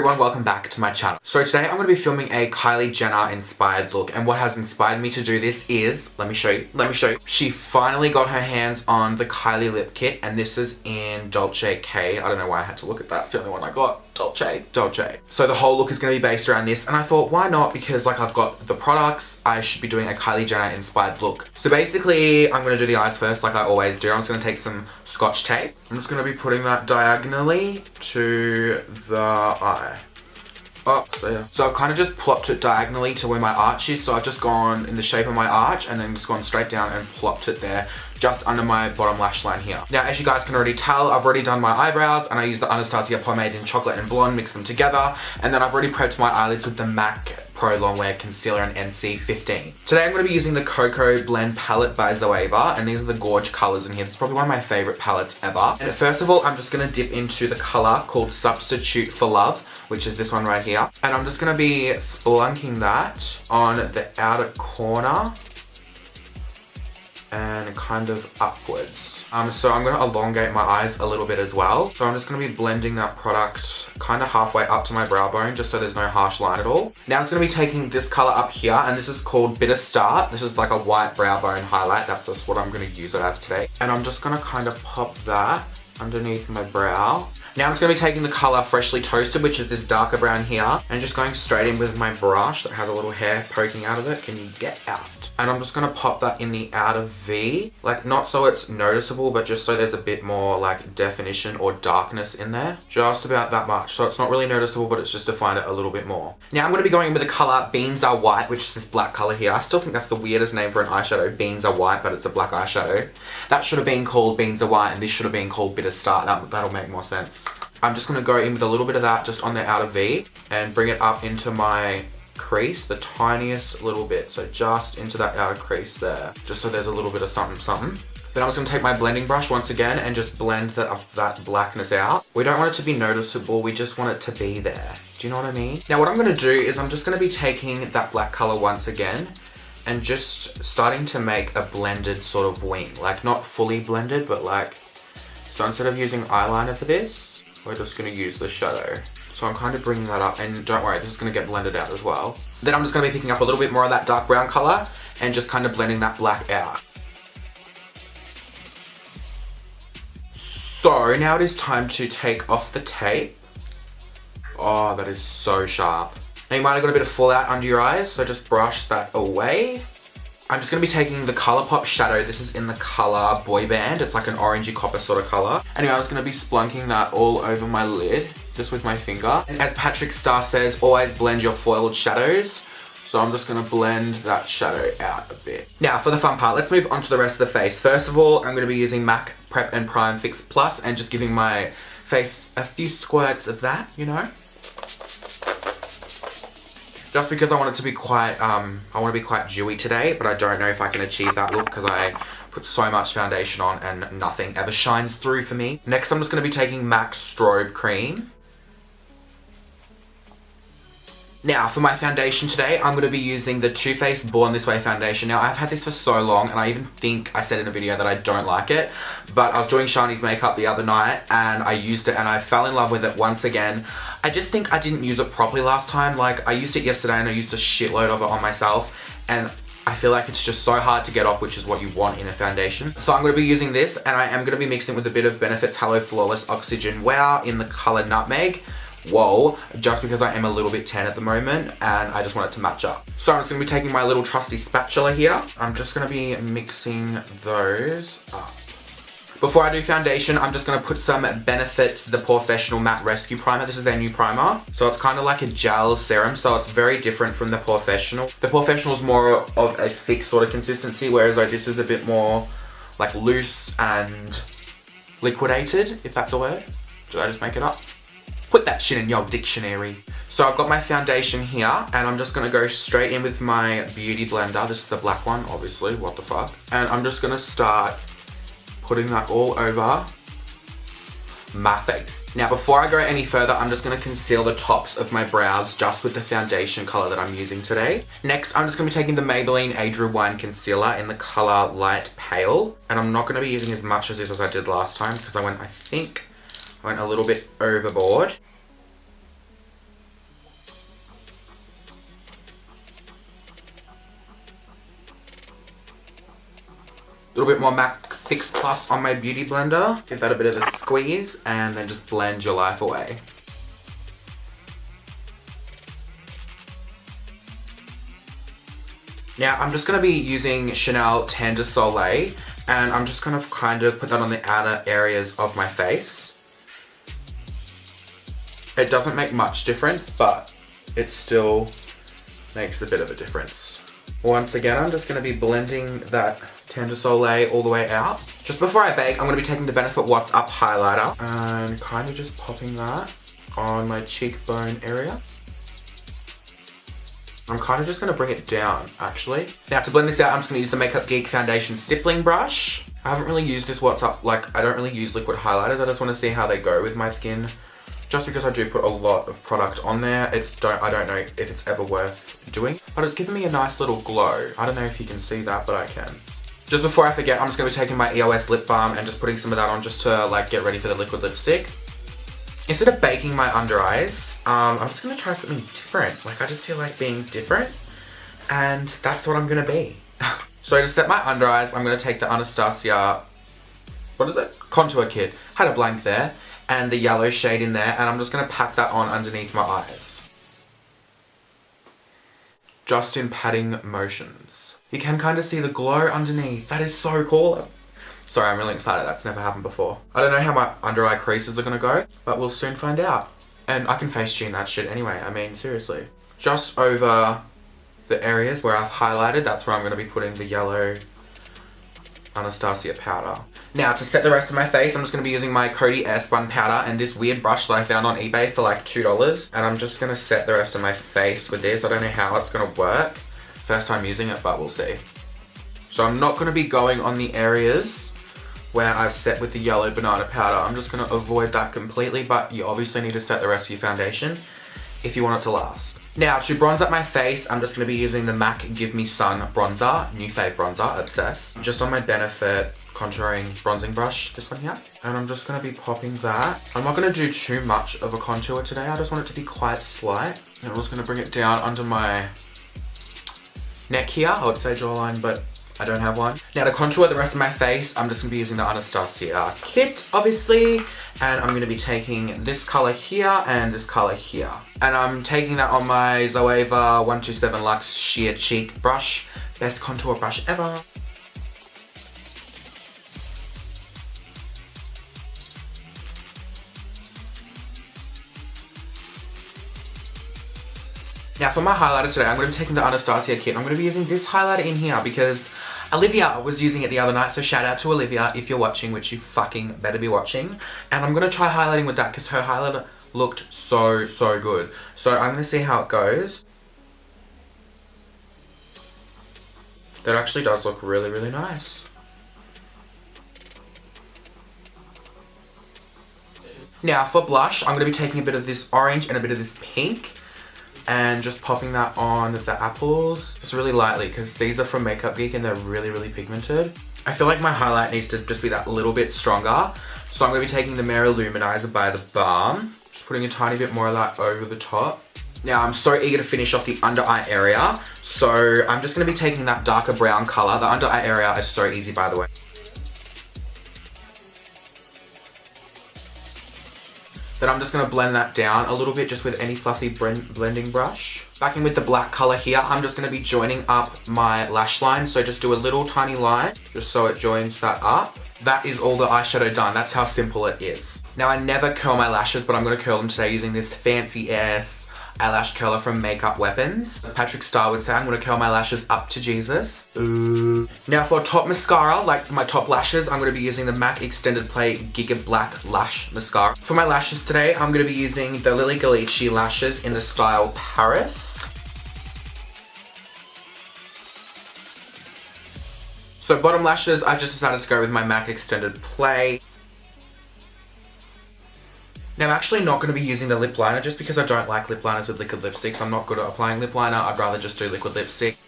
everyone, welcome back to my channel. So today I'm going to be filming a Kylie Jenner inspired look, and what has inspired me to do this is, let me show you. She finally got her hands on the Kylie lip kit, and this is in Dolce K. I don't know why I had to look at that, it's the only one I got. Dolce. So the whole look is going to be based around this, and I thought, why not? Because like I've got the products, I should be doing a Kylie Jenner inspired look. So basically, I'm going to do the eyes first like I always do. I'm just going to take some Scotch tape. I'm just going to be putting that diagonally to the eye. Oh, there. So I've kind of just plopped it diagonally to where my arch is. So I've just gone in the shape of my arch and then just gone straight down and plopped it there just under my bottom lash line here. Now, as you guys can already tell, I've already done my eyebrows and I used the Anastasia pomade in chocolate and blonde, mixed them together. And then I've already prepped my eyelids with the MAC Pro Longwear Concealer in NC15. Today I'm going to be using the Cocoa Blend palette by Zoeva, and these are the gorge colors in here. This is probably one of my favorite palettes ever. And first of all, I'm just going to dip into the color called Substitute for Love, which is this one right here. And I'm just going to be splunking that on the outer corner and kind of upwards. So I'm going to elongate my eyes a little bit as well. So I'm just going to be blending that product kind of halfway up to my brow bone, just so there's no harsh line at all. Now I'm going to be taking this color up here, and this is called Bitter Start. This is like a white brow bone highlight. That's just what I'm going to use it as today. And I'm just going to kind of pop that underneath my brow. Now I'm just going to be taking the color Freshly Toasted, which is this darker brown here, and just going straight in with my brush that has a little hair poking out of it. Can you get out? And I'm just going to pop that in the outer V, like not so it's noticeable, but just so there's a bit more like definition or darkness in there. Just about that much. So it's not really noticeable, but it's just defined it a little bit more. Now I'm going to be going in with the color Beans Are White, which is this black color here. I still think that's the weirdest name for an eyeshadow. Beans Are White, but it's a black eyeshadow. That should have been called Beans Are White, and this should have been called Bitter Start. That'll make more sense. I'm just going to go in with a little bit of that just on the outer V and bring it up into my crease, the tiniest little bit. So just into that outer crease there, just so there's a little bit of something. Then I'm just going to take my blending brush once again and just blend that blackness out. We don't want it to be noticeable, we just want it to be there. Do you know what I mean? Now what I'm going to do is I'm just going to be taking that black color once again and just starting to make a blended sort of wing. Like not fully blended, but like, so instead of using eyeliner for this, we're just going to use the shadow. So I'm kind of bringing that up, and don't worry, this is going to get blended out as well. Then I'm just going to be picking up a little bit more of that dark brown color and just kind of blending that black out. So now it is time to take off the tape. Oh, that is so sharp. Now you might have got a bit of fallout under your eyes, so just brush that away. I'm just going to be taking the Colourpop shadow. This is in the color Boy Band. It's like an orangey copper sort of color. Anyway, I'm just going to be splunking that all over my lid, just with my finger. And as Patrick Star says, always blend your foiled shadows. So I'm just going to blend that shadow out a bit. Now for the fun part, let's move on to the rest of the face. First of all, I'm going to be using MAC Prep and Prime Fix Plus and just giving my face a few squirts of that, you know. Just because I want it to be quite, I want to be quite dewy today, but I don't know if I can achieve that look because I put so much foundation on and nothing ever shines through for me. Next, I'm just going to be taking MAC Strobe Cream. Now, for my foundation today, I'm going to be using the Too Faced Born This Way foundation. Now, I've had this for so long, and I even think I said in a video that I don't like it, but I was doing Shani's makeup the other night, and I used it, and I fell in love with it once again. I just think I didn't use it properly last time. Like, I used it yesterday, and I used a shitload of it on myself, and I feel like it's just so hard to get off, which is what you want in a foundation. So I'm going to be using this, and I am going to be mixing with a bit of Benefit's Hello Flawless Oxygen Wow in the color Nutmeg. Whoa, just because I am a little bit tan at the moment and I just want it to match up. So I'm just going to be taking my little trusty spatula here. I'm just going to be mixing those up. Before I do foundation, I'm just going to put some Benefit The Porefessional Matte Rescue Primer. This is their new primer. So it's kind of like a gel serum, so it's very different from the Porefessional. The Porefessional is more of a thick sort of consistency, whereas like this is a bit more like loose and liquidated, if that's a word. Did I just make it up? Put that shit in your dictionary. So I've got my foundation here, and I'm just going to go straight in with my Beauty Blender. This is the black one, obviously, what the fuck. And I'm just going to start putting that all over my face. Now before I go any further, I'm just going to conceal the tops of my brows just with the foundation color that I'm using today. Next, I'm just going to be taking the Maybelline Age Rewind Concealer in the color Light Pale. And I'm not going to be using as much of this as I did last time because I think I went a little bit overboard. A little bit more MAC Fix Plus on my beauty blender. Give that a bit of a squeeze and then just blend your life away. Now I'm just going to be using Chanel Tendre Soleil and I'm just going to kind of put that on the outer areas of my face. It doesn't make much difference, but it still makes a bit of a difference. Once again, I'm just going to be blending that Tendre Soleil all the way out. Just before I bake, I'm going to be taking the Benefit What's Up highlighter and kind of just popping that on my cheekbone area. I'm kind of just going to bring it down, actually. Now, to blend this out, I'm just going to use the Makeup Geek Foundation Stippling Brush. I haven't really used this What's Up, like, I don't really use liquid highlighters. I just want to see how they go with my skin. Just because I do put a lot of product on there, I don't know if it's ever worth doing. But it's given me a nice little glow. I don't know if you can see that, but I can. Just before I forget, I'm just going to be taking my EOS lip balm and just putting some of that on just to, like, get ready for the liquid lipstick. Instead of baking my under eyes, I'm just going to try something different. Like, I just feel like being different, and that's what I'm going to be. So to set my under eyes, I'm going to take the Anastasia, what is it? Contour Kit. Had a blank there, and the yellow shade in there, and I'm just going to pack that on underneath my eyes. Just in patting motions. You can kind of see the glow underneath. That is so cool. Sorry, I'm really excited. That's never happened before. I don't know how my under eye creases are gonna go, but we'll soon find out. And I can face tune that shit anyway. I mean, seriously. Just over the areas where I've highlighted, that's where I'm gonna be putting the yellow Anastasia powder. Now, to set the rest of my face, I'm just gonna be using my Coty Airspun powder and this weird brush that I found on eBay for like $2. And I'm just gonna set the rest of my face with this. I don't know how it's gonna work. First time using it, but we'll see. So I'm not gonna be going on the areas where I've set with the yellow banana powder. I'm just going to avoid that completely, but you obviously need to set the rest of your foundation if you want it to last. Now, to bronze up my face, I'm just going to be using the MAC Give Me Sun bronzer, new fave bronzer, obsessed. Just on my Benefit contouring bronzing brush, this one here. And I'm just going to be popping that. I'm not going to do too much of a contour today, I just want it to be quite slight. And I'm just going to bring it down under my neck here. I would say jawline, but I don't have one. Now to contour the rest of my face, I'm just going to be using the Anastasia kit, obviously. And I'm going to be taking this colour here and this colour here. And I'm taking that on my Zoeva 127 Luxe Sheer Cheek brush. Best contour brush ever. Now for my highlighter today, I'm going to be taking the Anastasia kit. I'm going to be using this highlighter in here because Olivia was using it the other night, so shout out to Olivia if you're watching, which you fucking better be watching. And I'm going to try highlighting with that because her highlighter looked so good. So I'm going to see how it goes. That actually does look really nice. Now for blush, I'm going to be taking a bit of this orange and a bit of this pink. And just popping that on the apples just really lightly because these are from Makeup Geek and they're really pigmented. I feel like my highlight needs to just be that little bit stronger. So I'm going to be taking the Mare Luminizer by the Balm. Just putting a tiny bit more of that over the top. Now I'm so eager to finish off the under eye area. So I'm just going to be taking that darker brown colour. The under eye area is so easy, by the way. Then I'm just going to blend that down a little bit just with any fluffy blending brush. Back in with the black colour here, I'm just going to be joining up my lash line. So just do a little tiny line just so it joins that up. That is all the eyeshadow done. That's how simple it is. Now I never curl my lashes, but I'm going to curl them today using this fancy ass eyelash curler from Makeup Weapons. As Patrick Star would say, I'm going to curl my lashes up to Jesus. Now for top mascara, like my top lashes, I'm going to be using the MAC Extended Play Giga Black Lash Mascara. For my lashes today, I'm going to be using the Lily Ghalichi lashes in the style Paris. So bottom lashes, I just decided to go with my MAC Extended Play. Now I'm actually not going to be using the lip liner just because I don't like lip liners with liquid lipsticks. I'm not good at applying lip liner. I'd rather just do liquid lipstick.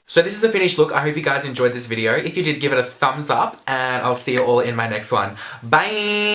So this is the finished look. I hope you guys enjoyed this video. If you did, give it a thumbs up and I'll see you all in my next one. Bye!